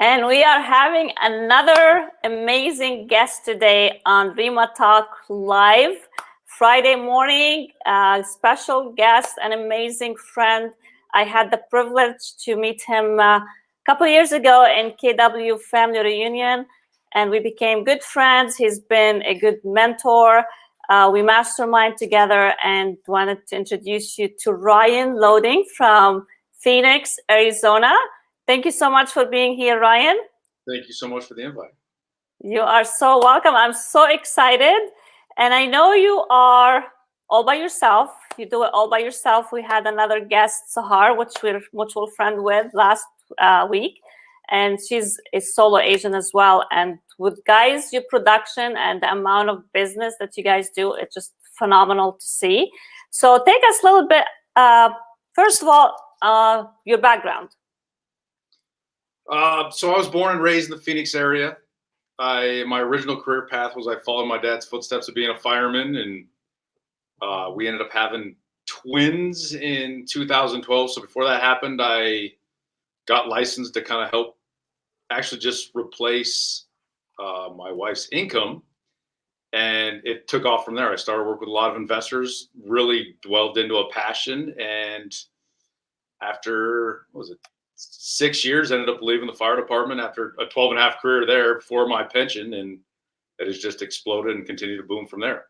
And we are having another amazing guest today on Rima Talk Live, Friday morning. Special guest, an amazing friend. I had the privilege to meet him a couple years ago in KW Family Reunion, and we became good friends. He's been a good mentor. We mastermind together, and wanted to introduce you to Ryan Loeding from Phoenix, Arizona. Thank you so much for being here, Ryan. Thank you so much for the invite. You are so welcome. I'm so excited. And I know you are all by yourself. You do it all by yourself. We had another guest, Sahar, which we're mutual friend with last week. And she's a solo agent as well. And with guys, your production and the amount of business that you guys do, it's just phenomenal to see. So take us a little bit, first of all, your background. So I was born and raised in the Phoenix area. My original career path was I followed my dad's footsteps of being a fireman, and we ended up having twins in 2012. So before that happened, I got licensed to kind of help actually just replace my wife's income. And it took off from there. I started working with a lot of investors, really delved into a passion. And after, what was it, 6 years, ended up leaving the fire department after a 12 and a half career there before my pension, and it has just exploded and continued to boom from there.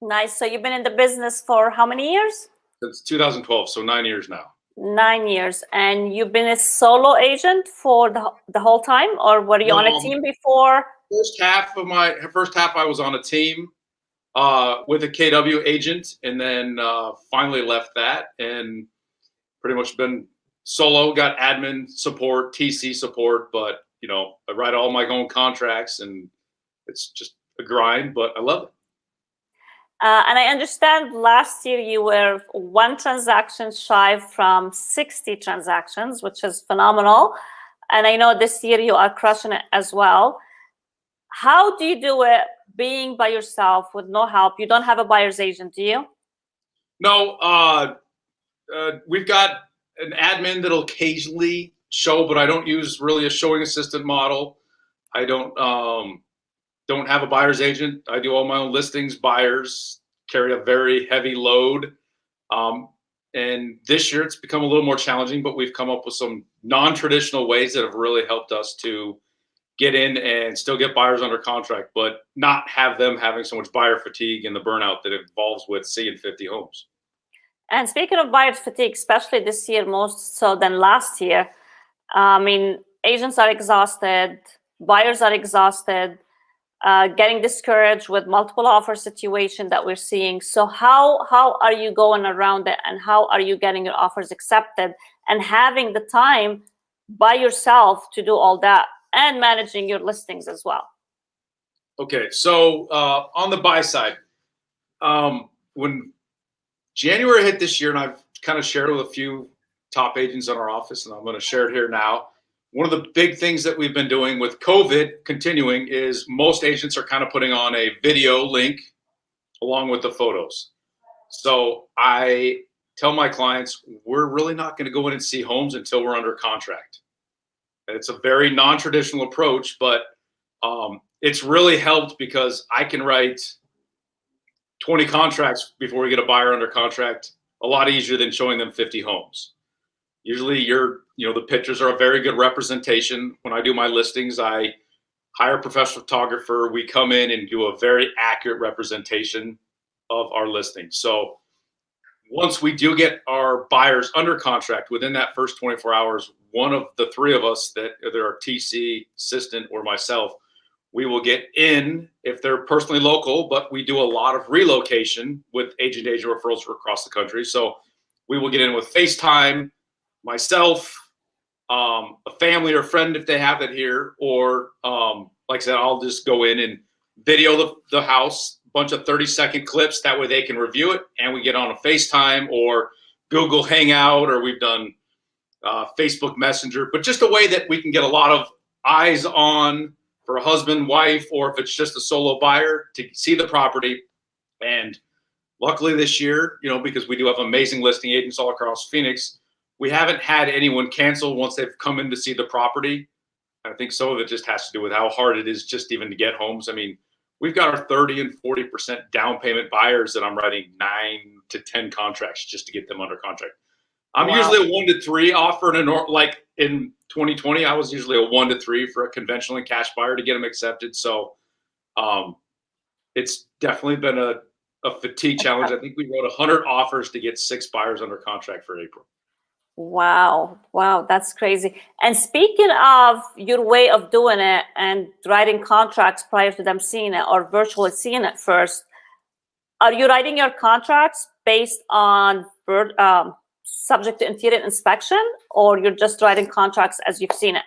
Nice. So you've been in the business for how many years? Since 2012, so 9 years now. 9 years. And you've been a solo agent for the whole time, or were you on a team before? First half I was on a team with a KW agent, and then finally left that and pretty much been solo, got admin support, TC support, but I write all my own contracts, and it's just a grind, but I love it. And I understand last year you were 1 transaction shy from 60 transactions, which is phenomenal. And I know this year you are crushing it as well. How do you do it being by yourself with no help? You don't have a buyer's agent, do you? No, we've got an admin that'll occasionally show, but I don't use really a showing assistant model. I don't have a buyer's agent. I do all my own listings. Buyers carry a very heavy load. And this year it's become a little more challenging, but we've come up with some non-traditional ways that have really helped us to get in and still get buyers under contract, but not have them having so much buyer fatigue and the burnout that involves with seeing 50 homes. And speaking of buyers fatigue, especially this year, more so than last year, I mean, agents are exhausted, buyers are exhausted, getting discouraged with multiple offer situation that we're seeing. So how are you going around it, and how are you getting your offers accepted and having the time by yourself to do all that and managing your listings as well? Okay, so on the buy side, when January hit this year, and I've kind of shared with a few top agents in our office, and I'm going to share it here now. One of the big things that we've been doing with COVID continuing is most agents are kind of putting on a video link along with the photos. So I tell my clients, we're really not going to go in and see homes until we're under contract. And it's a very non-traditional approach, but it's really helped because I can write 20 contracts before we get a buyer under contract a lot easier than showing them 50 homes. Usually the pictures are a very good representation. When I do my listings, I hire a professional photographer. We come in and do a very accurate representation of our listings. So once we do get our buyers under contract, within that first 24 hours, one of the 3 of us, that either our TC assistant or myself, we will get in if they're personally local, but we do a lot of relocation with agent-to-agent referrals across the country. So we will get in with FaceTime, myself, a family or friend if they have it here, or like I said, I'll just go in and video the house, a bunch of 30-second clips. That way they can review it, and we get on a FaceTime or Google Hangout, or we've done Facebook Messenger, but just a way that we can get a lot of eyes on for a husband, wife, or if it's just a solo buyer to see the property. And luckily this year, because we do have amazing listing agents all across Phoenix, we haven't had anyone cancel once they've come in to see the property. I think some of it just has to do with how hard it is just even to get homes. I mean, we've got our 30 and 40% down payment buyers that I'm writing 9 to 10 contracts just to get them under contract. I'm usually a 1 to 3 offer like in 2020, I was usually a 1 to 3 for a conventional and cash buyer to get them accepted. So it's definitely been a fatigue challenge. I think we wrote 100 offers to get 6 buyers under contract for April. Wow. Wow. That's crazy. And speaking of your way of doing it and writing contracts prior to them seeing it or virtually seeing it first, are you writing your contracts based on subject to interior inspection, or you're just writing contracts as you've seen it?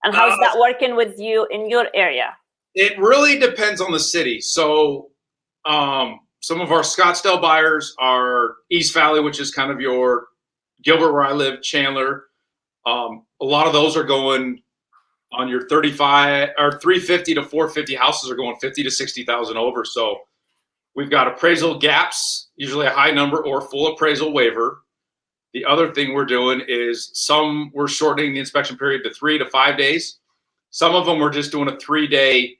And how's that working with you in your area? It really depends on the city. So some of our Scottsdale buyers are East Valley, which is kind of your Gilbert, where I live, Chandler. A lot of those are going on your 35 or 350 to 450 houses are going 50 to 60,000 over. So we've got appraisal gaps, usually a high number or full appraisal waiver. The other thing we're doing is we're shortening the inspection period to 3 to 5 days. Some of them we're just doing a 3-day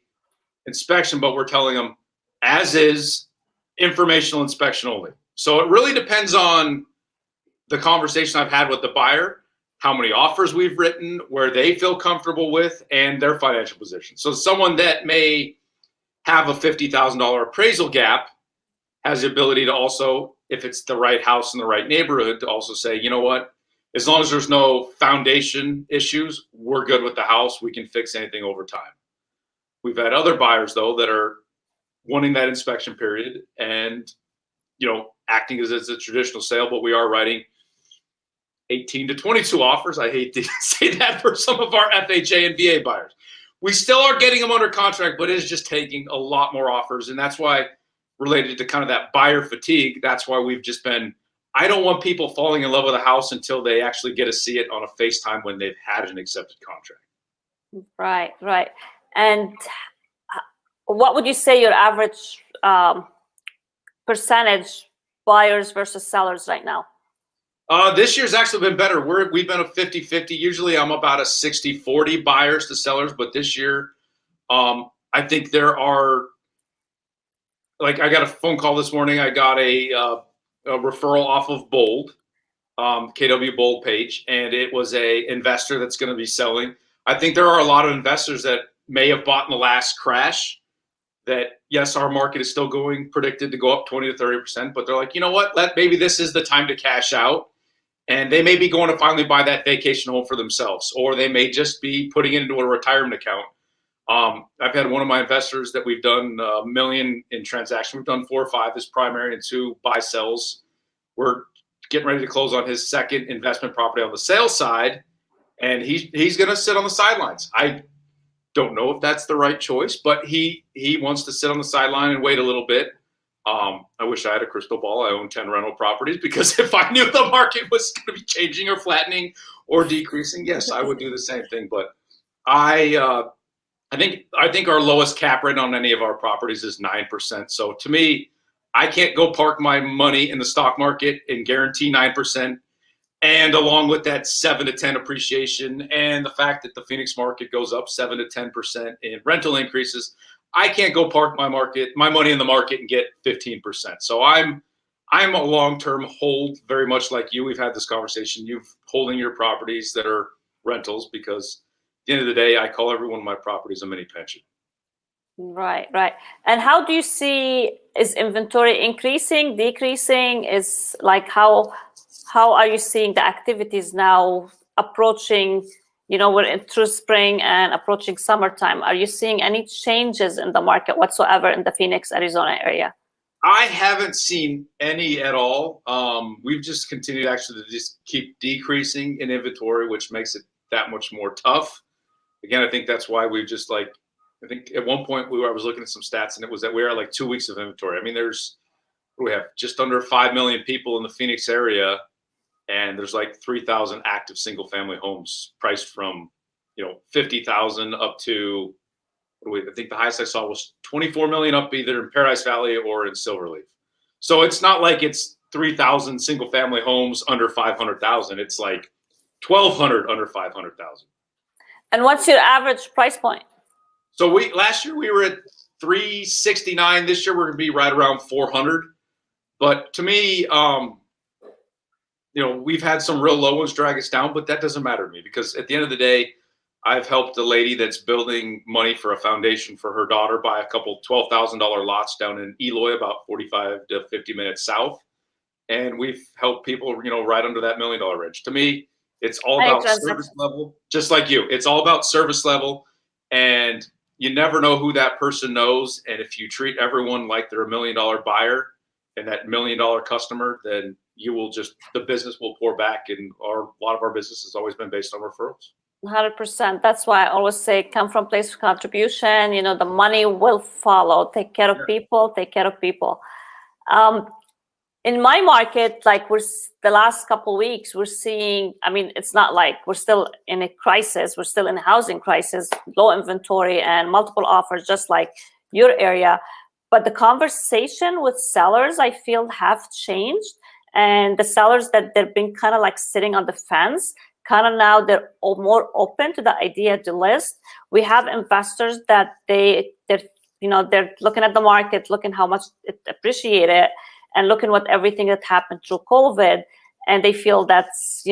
inspection, but we're telling them as is, informational inspection only. So it really depends on the conversation I've had with the buyer, how many offers we've written, where they feel comfortable with, and their financial position. So someone that may have a $50,000 appraisal gap has the ability to also, if it's the right house in the right neighborhood, to also say, you know what, as long as there's no foundation issues, we're good with the house. We can fix anything over time. We've had other buyers, though, that are wanting that inspection period and, acting as it's a traditional sale, but we are writing 18 to 22 offers. I hate to say that for some of our FHA and VA buyers. We still are getting them under contract, but it is just taking a lot more offers. And that's why, related to kind of that buyer fatigue, that's why we've just been, I don't want people falling in love with a house until they actually get to see it on a FaceTime when they've had an accepted contract. Right, right. And what would you say your average percentage buyers versus sellers right now? This year's actually been better. We've been a 50-50. Usually I'm about a 60-40 buyers to sellers, but this year I think there are, I got a phone call this morning. I got a referral off of Bold, KW Bold page, and it was a investor that's going to be selling. I think there are a lot of investors that may have bought in the last crash that, yes, our market is still predicted to go up 20 to 30%, but they're like, you know what, maybe this is the time to cash out. And they may be going to finally buy that vacation home for themselves, or they may just be putting it into a retirement account. I've had one of my investors that we've done $1 million in transactions. We've done 4 or 5 as primary and 2 buy sells. We're getting ready to close on his second investment property on the sales side, and he's going to sit on the sidelines. I don't know if that's the right choice, but he wants to sit on the sideline and wait a little bit. I wish I had a crystal ball. I own 10 rental properties, because if I knew the market was going to be changing or flattening or decreasing, yes, I would do the same thing. But I think our lowest cap rate on any of our properties is 9%. So to me, I can't go park my money in the stock market and guarantee 9%. And along with that 7 to 10 appreciation and the fact that the Phoenix market goes up 7 to 10% in rental increases, I can't go park my money in the market and get 15%. So I'm a long-term hold, very much like you. We've had this conversation. You've holding your properties that are rentals, because at the end of the day, I call every one of my properties a mini pension. Right, right. And how do you see, is inventory increasing, decreasing? Is how are you seeing the activities now approaching, we're through spring and approaching summertime? Are you seeing any changes in the market whatsoever in the Phoenix, Arizona area? I haven't seen any at all. We've just continued actually to just keep decreasing in inventory, which makes it that much more tough. Again, I think that's why we've just I think at one point I was looking at some stats, and it was that we are 2 weeks of inventory. I mean, we have just under 5 million people in the Phoenix area, and there's 3,000 active single family homes priced from, 50,000 up to, I think the highest I saw was 24 million up either in Paradise Valley or in Silverleaf. So it's not like it's 3,000 single family homes under 500,000. It's 1,200 under 500,000. And what's your average price point? So last year we were at 369. This year we're going to be right around 400. But to me, we've had some real low ones drag us down, but that doesn't matter to me because at the end of the day, I've helped a lady that's building money for a foundation for her daughter buy a couple $12,000 lots down in Eloy, about 45 to 50 minutes south. And we've helped people, right under that $1 million range. To me, it's all about service level, just like you. It's all about service level. And you never know who that person knows. And if you treat everyone like they're $1 million buyer and that $1 million customer, then the business will pour back. And a lot of our business has always been based on referrals. 100%. That's why I always say, come from place of contribution. The money will follow. Take care of people. Take care of people. In my market, like the last couple of weeks, we're seeing. I mean, it's not like we're still in a crisis. We're still in a housing crisis, low inventory, and multiple offers, just like your area. But the conversation with sellers, I feel, have changed. And the sellers that they've been kind of like sitting on the fence, kind of now they're more open to the idea to list. We have investors that they're looking at the market, looking how much it appreciated, and looking what everything that happened through COVID, and they feel that's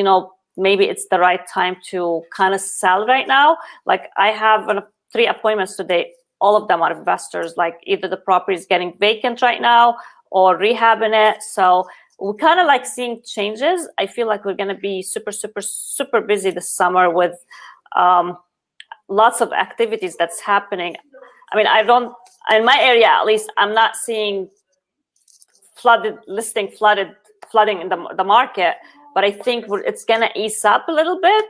maybe it's the right time to kind of sell right now. Like I have 3 appointments today. All of them are investors. Like either the property is getting vacant right now or rehabbing it. So we're kind of like seeing changes. I feel like we're going to be super, super, super busy this summer with lots of activities that's happening. I mean, in my area, at least, I'm not seeing flooding in the market, but I think it's going to ease up a little bit.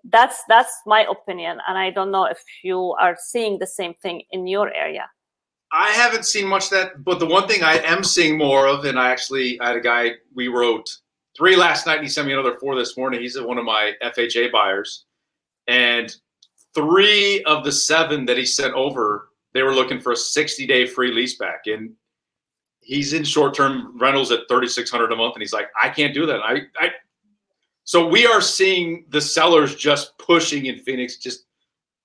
That's my opinion. And I don't know if you are seeing the same thing in your area. I haven't seen much of that, but the one thing I am seeing more of, and I had a guy, we wrote 3 last night, and he sent me another 4 this morning. He's one of my FHA buyers, and 3 of the 7 that he sent over, they were looking for a 60-day free lease back, and he's in short-term rentals at $3,600 a month, and he's like, I can't do that. So we are seeing the sellers just pushing in Phoenix, just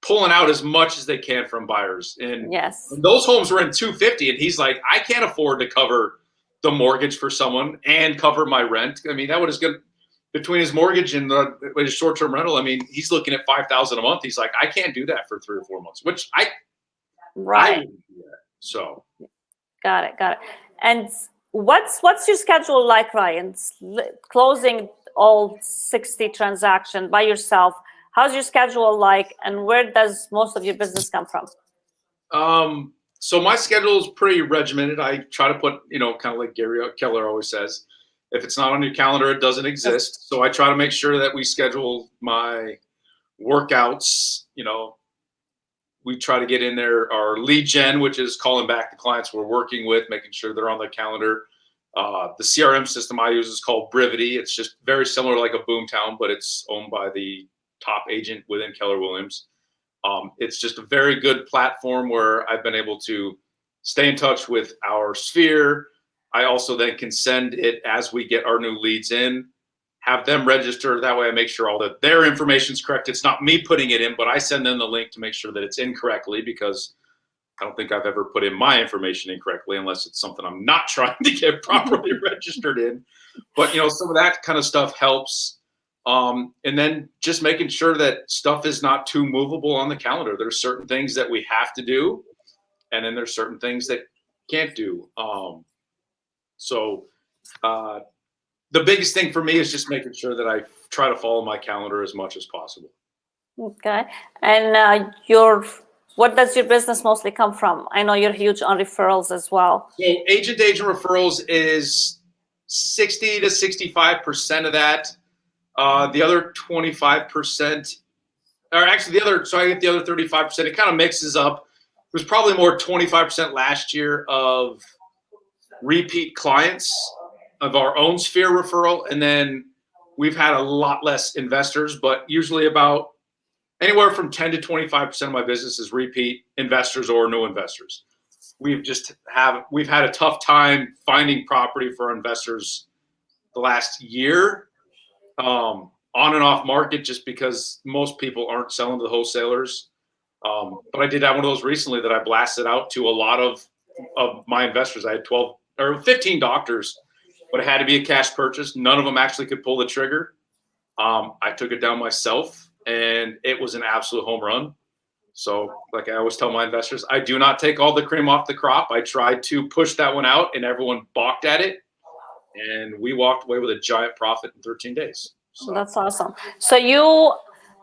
pulling out as much as they can from buyers. And yes, those homes were in $250, and he's like, I can't afford to cover the mortgage for someone and cover my rent. I mean, that would have between his mortgage and his short-term rental. I mean, he's looking at $5,000 a month. He's like, I can't do that for 3 or 4 months, which I wouldn't do that. So got it. And what's your schedule like, Ryan? Closing all 60 transactions by yourself. How's your schedule like, and where does most of your business come from? So my schedule is pretty regimented. I try to put, kind of like Gary Keller always says, if it's not on your calendar, it doesn't exist. So I try to make sure that we schedule my workouts. We try to get in there our lead gen, which is calling back the clients we're working with, making sure they're on the calendar. The CRM system I use is called Brivity. It's just very similar like a Boomtown, but it's owned by the top agent within Keller Williams. It's just a very good platform where I've been able to stay in touch with our sphere. I also then can send it as we get our new leads in, have them register. That way I make sure all that their information is correct. It's not me putting it in, but I send them the link to make sure that it's incorrectly, because I don't think I've ever put in my information incorrectly unless it's something I'm not trying to get properly registered in. But, some of that kind of stuff helps. And then just making sure that stuff is not too movable on the calendar. There's certain things that we have to do, and then there's certain things that can't do. So the biggest thing for me is just making sure that I try to follow my calendar as much as possible. Okay. And what does your business mostly come from? I know you're huge on referrals as well. So agent-to-agent referrals is 60 to 65% of that. The other 25%, or actually so I get the other 35%. It kind of mixes up. It was probably more 25% last year of repeat clients of our own sphere referral. And then we've had a lot less investors, but usually about anywhere from 10 to 25% of my business is repeat investors or new investors. We've had a tough time finding property for our investors the last year. on and off market just because most people aren't selling to the wholesalers. But I did have one of those recently that I blasted out to a lot of my investors. I had 12 or 15 doctors, but it had to be a cash purchase. None of them actually could pull the trigger. I took it down myself, and it was an absolute home run. So like I always tell my investors, I do not take all the cream off the crop. I tried to push that one out, and everyone balked at it. And we walked away with a giant profit in 13 days. So that's awesome. So you,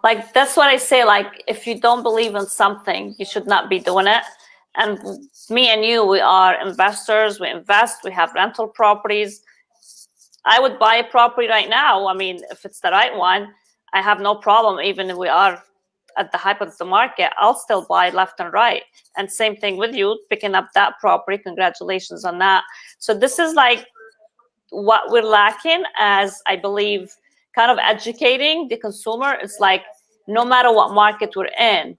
like, that's what I say, like, if you don't believe in something, you should not be doing it. And me and you, we are investors. We invest. We have rental properties. I would buy a property right now. I mean, if it's the right one, I have no problem. Even if we are at the hype of the market, I'll still buy left and right. And same thing with you, picking up that property. Congratulations on that. So this is like what we're lacking, as I believe, kind of educating the consumer. It's like, no matter what market we're in,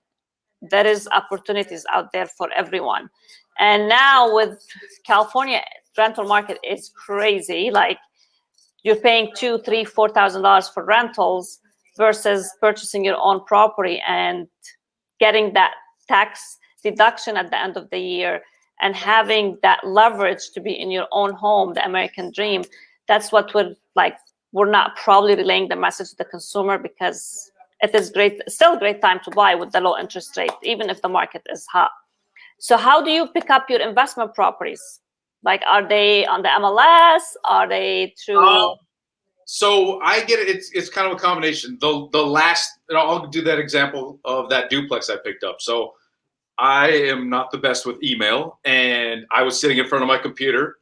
there is opportunities out there for everyone. And now with California, rental market is crazy. Like, you're paying $2,000, $3,000, $4,000 for rentals versus purchasing your own property and getting that tax deduction at the end of the year and having that leverage to be in your own home, the American dream. That's what we're like. We're not probably relaying the message to the consumer, because it is great, still a great time to buy with the low interest rate, even if the market is hot. So how do you pick up your investment properties? Like, are they on the MLS? Are they through? So I get it. It's kind of a combination. The last, and I'll do that example of that duplex I picked up. So I am not the best with email, and I was sitting in front of my computer.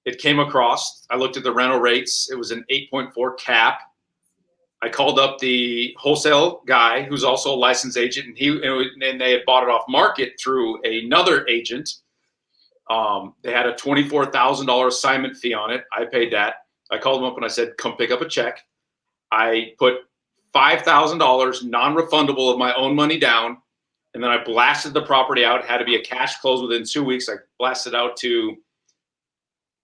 It came across. I looked at the rental rates. It was an 8.4 cap. I called up the wholesale guy, who's also a licensed agent, and they had bought it off market through another agent. They had a $24,000 assignment fee on it. I paid that. I called them up and I said, come pick up a check. I put $5,000 non-refundable of my own money down, and then I blasted the property out. It had to be a cash close within 2 weeks. I blasted out to,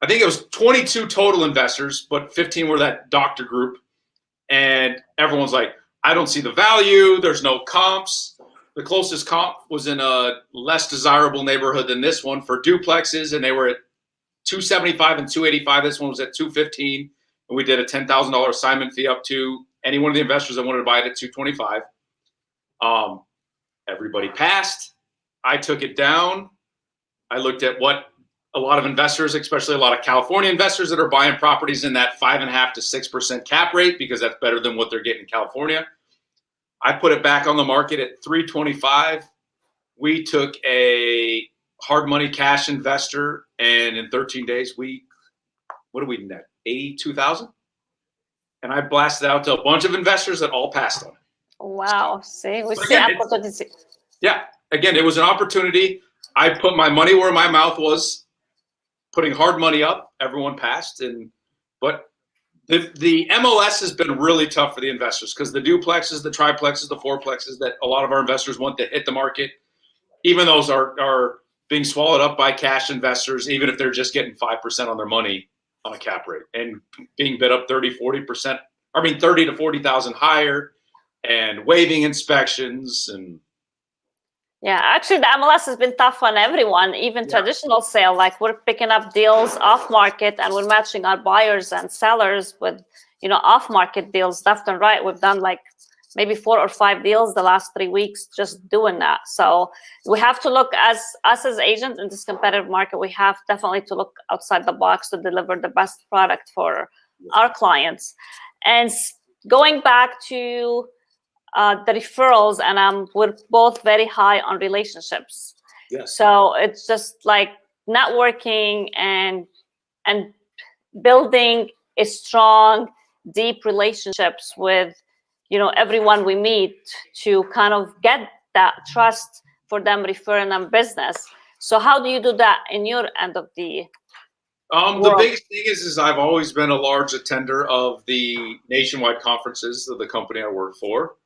I think it was 22 total investors, but 15 were that doctor group. And everyone's like, I don't see the value. There's no comps. The closest comp was in a less desirable neighborhood than this one for duplexes, and they were at 275 and 285. This one was at 215, and we did a $10,000 assignment fee up to any one of the investors that wanted to buy it at 225. Everybody passed. I took it down. I looked at what a lot of investors, especially a lot of California investors that are buying properties in that 5.5% to 6% cap rate, because that's better than what they're getting in California. I put it back on the market at 325. We took a hard money cash investor, and in 13 days, what did we net? 82,000? And I blasted out to a bunch of investors that all passed on it. Wow. See, we see opportunity. Yeah. Again, it was an opportunity. I put my money where my mouth was, putting hard money up. Everyone passed. But the MLS has been really tough for the investors, because the duplexes, the triplexes, the fourplexes that a lot of our investors want to hit the market, even those are being swallowed up by cash investors, even if they're just getting 5% on their money on a cap rate and being bid up 30 to 40,000 higher, and waiving inspections. And yeah, actually the MLS has been tough on everyone, even traditional sale. Like, we're picking up deals off market, and we're matching our buyers and sellers with, off market deals left and right. We've done like maybe 4 or 5 deals the last 3 weeks just doing that. So we have to look, as agents in this competitive market, we have definitely to look outside the box to deliver the best product for our clients. And going back to the referrals, and we're both very high on relationships. yes. So it's just like networking and building a strong, deep relationships with everyone we meet, to kind of get that trust for them referring them business. So how do you do that in your end of the the biggest thing is I've always been a large attender of the nationwide conferences of the company I work for,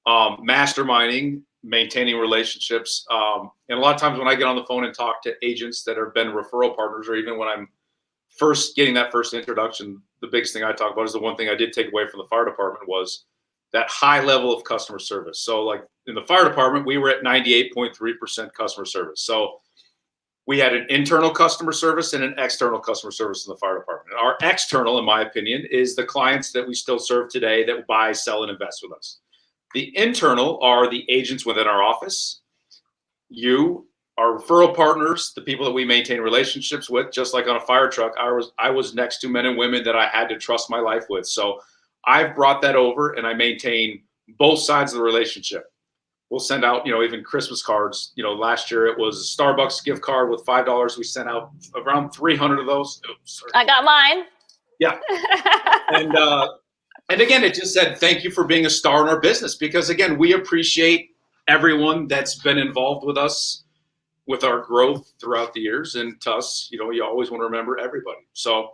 masterminding, maintaining relationships. And a lot of times when I get on the phone and talk to agents that have been referral partners, or even when I'm first getting that first introduction, the biggest thing I talk about is the one thing I did take away from the fire department was that high level of customer service. So like in the fire department, we were at 98.3% customer service. So we had an internal customer service and an external customer service in the fire department. And our external, in my opinion, is the clients that we still serve today that buy, sell, and invest with us. The internal are the agents within our office, you, our referral partners, the people that we maintain relationships with. Just like on a fire truck, I was next to men and women that I had to trust my life with. So I've brought that over, and I maintain both sides of the relationship. We'll send out, even Christmas cards. Last year it was a Starbucks gift card with $5. We sent out around 300 of those. Oops, I got mine. Yeah. And again, it just said, thank you for being a star in our business, because again, we appreciate everyone that's been involved with us with our growth throughout the years. And to us, you always want to remember everybody. So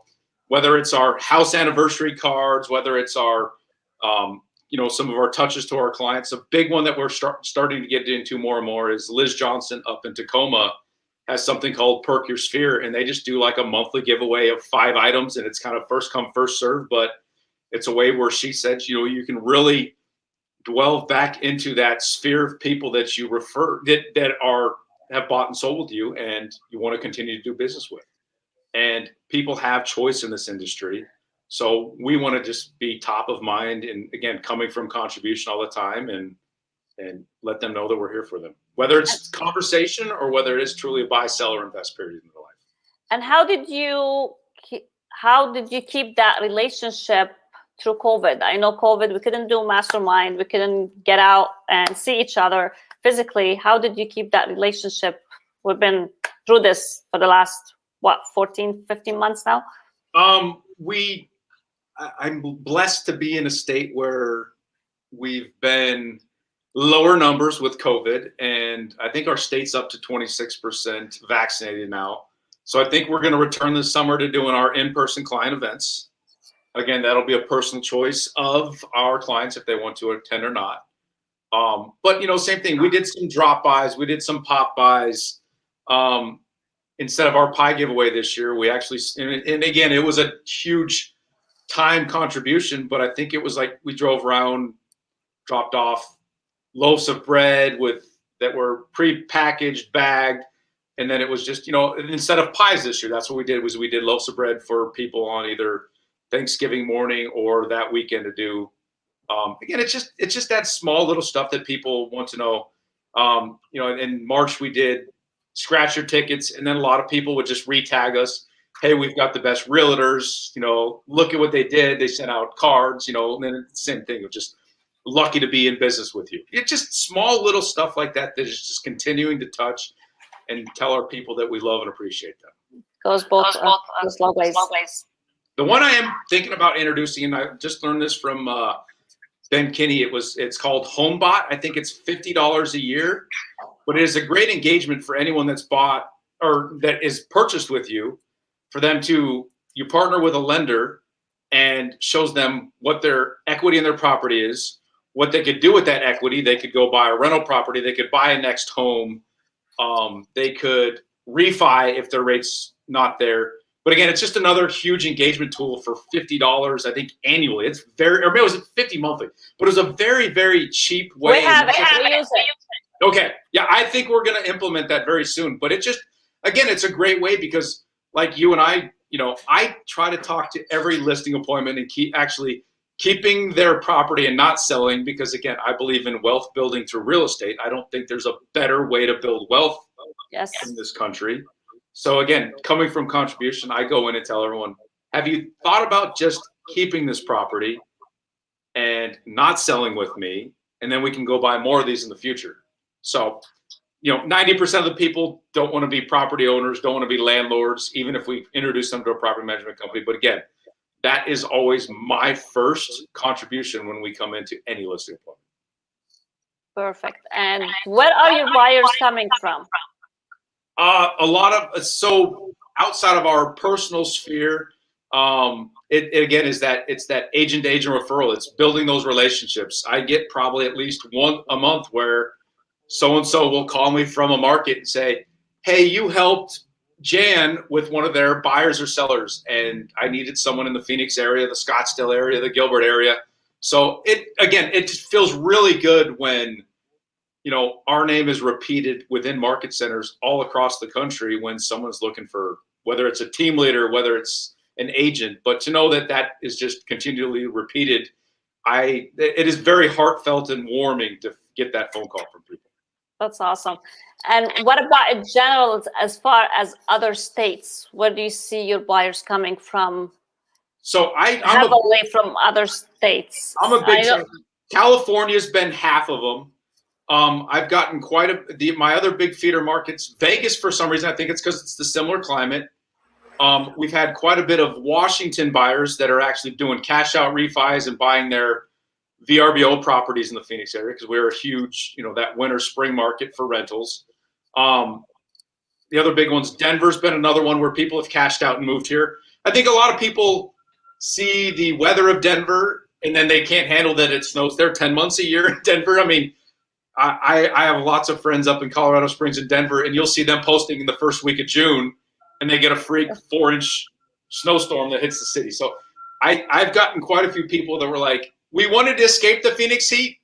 whether it's our house anniversary cards, whether it's our, some of our touches to our clients, a big one that we're starting to get into more and more is Liz Johnson up in Tacoma has something called Perk Your Sphere. And they just do like a monthly giveaway of 5 items, and it's kind of first come, first serve, but it's a way where she said, you can really dwell back into that sphere of people that you refer that have bought and sold with you, and you want to continue to do business with. And people have choice in this industry, so we want to just be top of mind. And again, coming from contribution all the time, and let them know that we're here for them, whether it's conversation or whether it is truly a buy, sell, or invest period in their life. And how did you keep that relationship through COVID? I know COVID, we couldn't do mastermind, we couldn't get out and see each other physically. How did you keep that relationship? We've been through this for the last, 14, 15 months now? I'm blessed to be in a state where we've been lower numbers with COVID, and I think our state's up to 26% vaccinated now. So I think we're going to return this summer to doing our in-person client events. Again, that'll be a personal choice of our clients if they want to attend or not. But same thing. We did some drop buys. We did some pop buys. Instead of our pie giveaway this year, we actually, and again, it was a huge time contribution, but I think it was like we drove around, dropped off loaves of bread that were pre-packaged, bagged. And then it was just, instead of pies this year, that's what we did, was we did loaves of bread for people on either Thanksgiving morning or that weekend to do. Again, it's just that small little stuff that people want to know. In March we did scratch your tickets, and then a lot of people would just retag us. Hey, we've got the best realtors. Look at what they did. They sent out cards. And then it's the same thing of just lucky to be in business with you. It's just small little stuff like that that is just continuing to touch and tell our people that we love and appreciate them. Goes both ways. The one I am thinking about introducing, and I just learned this from Ben Kinney, it's called Homebot. I think it's $50 a year, but it is a great engagement for anyone that's bought or that is purchased with you, for them you partner with a lender and shows them what their equity in their property is, what they could do with that equity. They could go buy a rental property. They could buy a next home. They could refi if their rate's not there. But again, it's just another huge engagement tool for $50, I think, annually. It's or maybe it was $50 monthly, but it was a very, very cheap way. We use it. Okay. Yeah, I think we're going to implement that very soon. But it's a great way, because like you and I, I try to talk to every listing appointment and keeping their property and not selling, because again, I believe in wealth building through real estate. I don't think there's a better way to build wealth in this country. So again, coming from contribution, I go in and tell everyone, have you thought about just keeping this property and not selling with me? And then we can go buy more of these in the future. So, 90% of the people don't want to be property owners, don't want to be landlords, even if we introduce them to a property management company. But again, that is always my first contribution when we come into any listing appointment. Perfect. And where are your buyers coming from? A lot of, so outside of our personal sphere, it's that agent to agent referral. It's building those relationships. I get probably at least one a month where so-and-so will call me from a market and say, hey, you helped Jan with one of their buyers or sellers, and I needed someone in the Phoenix area, the Scottsdale area, the Gilbert area. So it feels really good when, our name is repeated within market centers all across the country when someone's looking for, whether it's a team leader, whether it's an agent, but to know that is just continually repeated. It is very heartfelt and warming to get that phone call from people. That's awesome. And what about in general, as far as other states? Where do you see your buyers coming from? So I'm heavily from other states. I'm a big California's been half of them. I've gotten my other big feeder markets, Vegas for some reason. I think it's because it's the similar climate. We've had quite a bit of Washington buyers that are actually doing cash out refis and buying their VRBO properties in the Phoenix area because we're a huge, that winter spring market for rentals. The other big ones, Denver's been another one where people have cashed out and moved here. I think a lot of people see the weather of Denver and then they can't handle that it snows there 10 months a year in Denver. I mean, I have lots of friends up in Colorado Springs and Denver, and you'll see them posting in the first week of June and they get a freak 4-inch snowstorm that hits the city. So I've gotten quite a few people that were like, we wanted to escape the Phoenix heat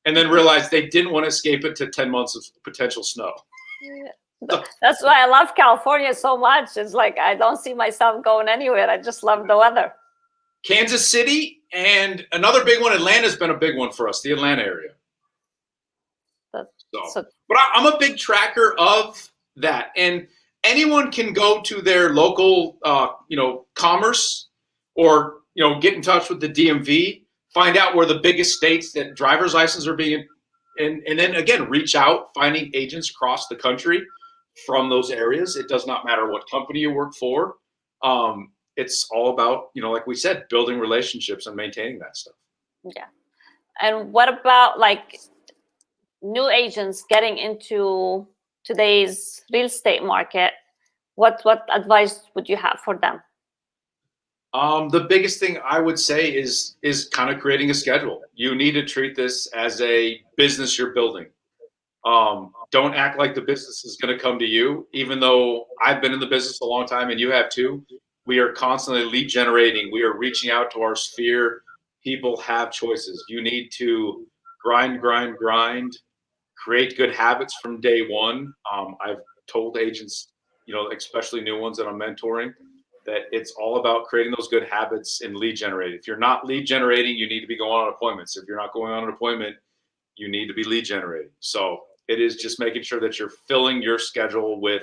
and then realized they didn't want to escape it to 10 months of potential snow. Yeah. That's why I love California so much. It's like I don't see myself going anywhere. I just love the weather. Kansas City, and another big one, Atlanta's been a big one for us, the Atlanta area. But I'm a big tracker of that. And anyone can go to their local, commerce or, get in touch with the DMV, find out where the biggest states that driver's licenses are being, and then again, reach out, finding agents across the country from those areas. It does not matter what company you work for. It's all about, like we said, building relationships and maintaining that stuff. Yeah. And what about like new agents getting into today's real estate market? What advice would you have for them? The biggest thing I would say is kind of creating a schedule. You need to treat this as a business you're building. Don't act like the business is going to come to you, even though I've been in the business a long time and you have too. We are constantly lead generating. We are reaching out to our sphere. People have choices. You need to grind, create good habits from day one. I've told agents, especially new ones that I'm mentoring, that it's all about creating those good habits and lead generating. If you're not lead generating, you need to be going on appointments. If you're not going on an appointment, you need to be lead generating. So it is just making sure that you're filling your schedule with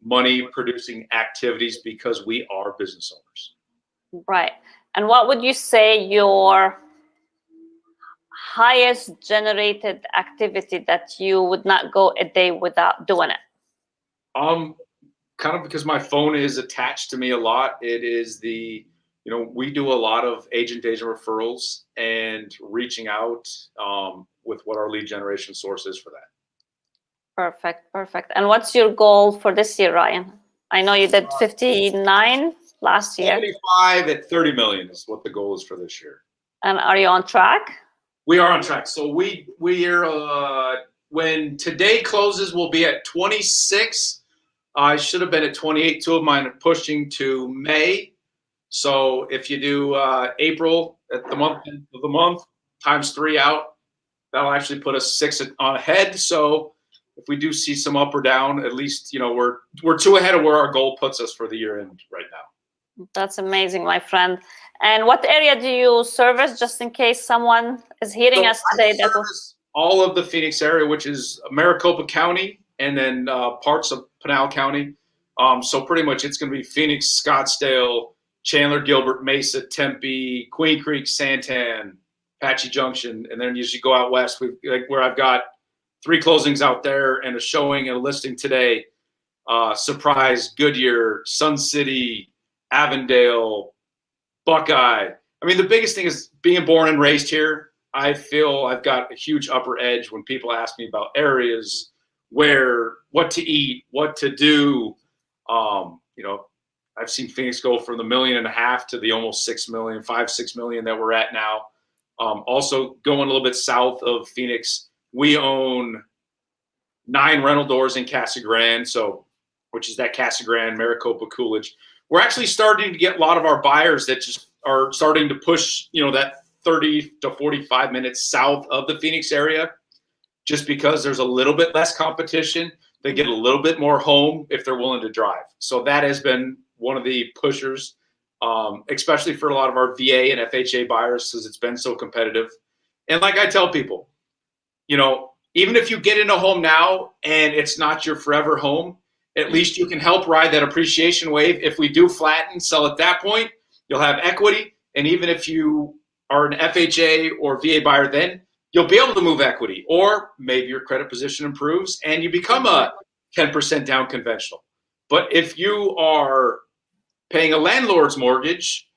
money producing activities because we are business owners. Right. And what would you say your highest generated activity that you would not go a day without doing it? Kind of because my phone is attached to me a lot. It is we do a lot of agent referrals and reaching out with what our lead generation source is for that. Perfect. And what's your goal for this year, Ryan? I know you did 59 last year. 75 at 30 million is what the goal is for this year. And are you on track? We are on track. So we are when today closes, we'll be at 26. I should have been at 28. Two of mine are pushing to May. So if you do April at the month times 3 out, that'll actually put us 6 on ahead. So if we do see some up or down, at least we're 2 ahead of where our goal puts us for the year end right now. That's amazing, my friend. And what area do you service, just in case someone is hearing us today? I service all of the Phoenix area, which is Maricopa County, and then parts of Pinal County. So pretty much it's going to be Phoenix, Scottsdale, Chandler, Gilbert, Mesa, Tempe, Queen Creek, Santan, Apache Junction, and then as you go out west, where I've got 3 closings out there and a showing and a listing today. Surprise, Goodyear, Sun City, Avondale, Buckeye. I mean, the biggest thing is being born and raised here. I feel I've got a huge upper edge when people ask me about areas, what to eat, what to do. I've seen Phoenix go from the 1.5 million to the almost 6 million, 5-6 million that we're at now. Also going a little bit south of Phoenix, we own 9 rental doors in Casa Grande. So which is that Casa Grande, Maricopa, Coolidge. We're actually starting to get a lot of our buyers that just are starting to push, that 30 to 45 minutes south of the Phoenix area, just because there's a little bit less competition. They get a little bit more home if they're willing to drive. So that has been one of the pushers, especially for a lot of our VA and FHA buyers, because it's been so competitive. And like I tell people, even if you get in a home now and it's not your forever home, at least you can help ride that appreciation wave. If we do flatten, sell at that point, you'll have equity. And even if you are an FHA or VA buyer, then you'll be able to move equity, or maybe your credit position improves and you become a 10% down conventional. But if you are paying a landlord's mortgage,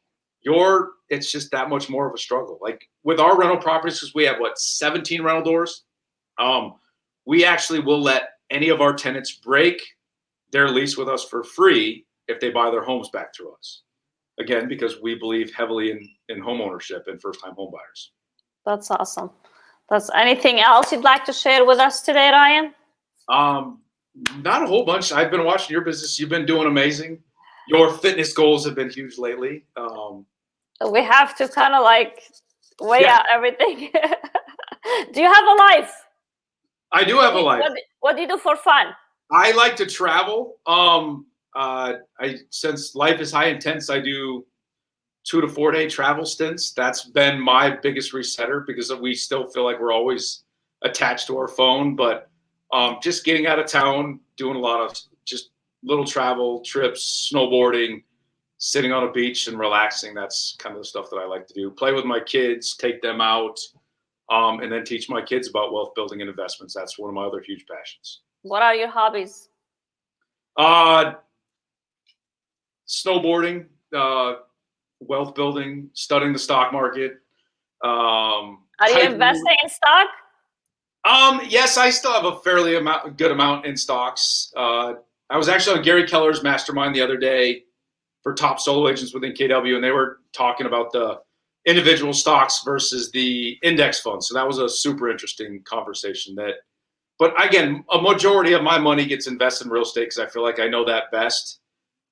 it's just that much more of a struggle. Like with our rental properties, because we have 17 rental doors, we actually will let any of our tenants break their lease with us for free if they buy their homes back through us. Again, because we believe heavily in home ownership and first-time home buyers. That's awesome. That's anything else you'd like to share with us today, Ryan? Not a whole bunch. I've been watching your business. You've been doing amazing. Your fitness goals have been huge lately. We have to kind of weigh out everything. Do you have a life? I do have a life. What do you do for fun? I like to travel. Since life is high intense, I do 2 to 4 day travel stints. That's been my biggest resetter, because we still feel like we're always attached to our phone. But just getting out of town, doing a lot of just little travel trips, snowboarding, sitting on a beach and relaxing. That's kind of the stuff that I like to do. Play with my kids, take them out, and then teach my kids about wealth building and investments. That's one of my other huge passions. What are your hobbies? Snowboarding, wealth building, studying the stock market. Are you investing in stock? Yes, I still have a fairly good amount in stocks. I was actually on Gary Keller's mastermind the other day for top solo agents within KW, and they were talking about the individual stocks versus the index funds. So that was a super interesting conversation. But again, a majority of my money gets invested in real estate because I feel like I know that best,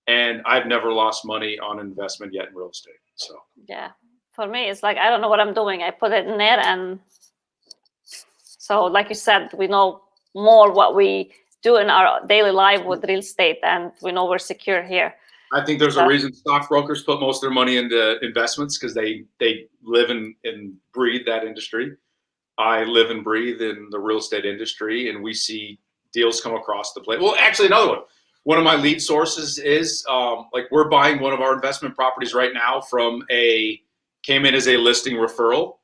and I've never lost money on investment yet in real estate. So yeah, for me, it's like I don't know what I'm doing. I put it in there, and so like you said, we know more what we do in our daily life with real estate, and we know we're secure here. I think there's a reason stockbrokers put most of their money into investments, because they live and breathe that industry. I live and breathe in the real estate industry, and we see deals come across the plate. Well, actually, another one. One of my lead sources is we're buying one of our investment properties right now came in as a listing referral.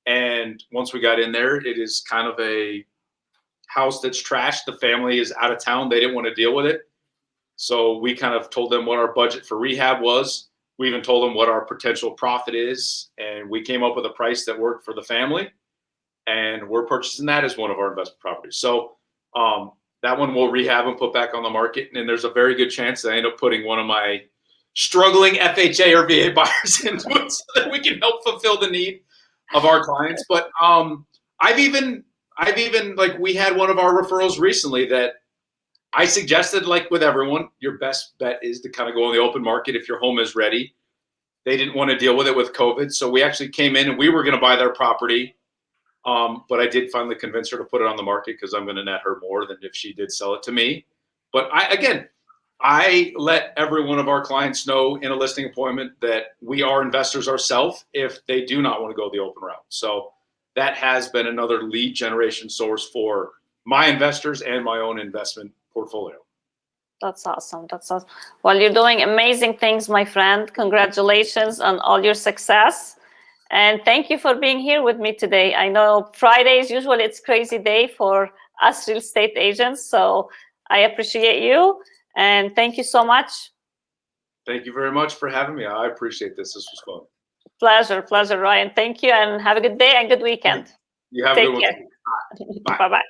And once we got in there, it is kind of a house that's trashed. The family is out of town. They didn't want to deal with it. So we kind of told them what our budget for rehab was. We even told them what our potential profit is. And we came up with a price that worked for the family. And we're purchasing that as one of our investment properties. So that one we'll rehab and put back on the market. And there's a very good chance that I end up putting one of my struggling FHA or VA buyers into it so that we can help fulfill the need of our clients. But I've even we had one of our referrals recently that I suggested, like with everyone, your best bet is to kind of go on the open market if your home is ready. They didn't want to deal with it with COVID. So we actually came in and we were going to buy their property. But I did finally convince her to put it on the market because I'm going to net her more than if she did sell it to me. But I let every one of our clients know in a listing appointment that we are investors ourselves if they do not want to go the open route. So that has been another lead generation source for my investors and my own investment portfolio. That's awesome. That's awesome. Well, you're doing amazing things, my friend. Congratulations on all your success. And thank you for being here with me today. I know Fridays, usually it's crazy day for us real estate agents. So I appreciate you. And thank you so much. Thank you very much for having me. I appreciate this. This was fun. Pleasure, Ryan. Thank you, and have a good day and good weekend. You have a good one. Bye-bye.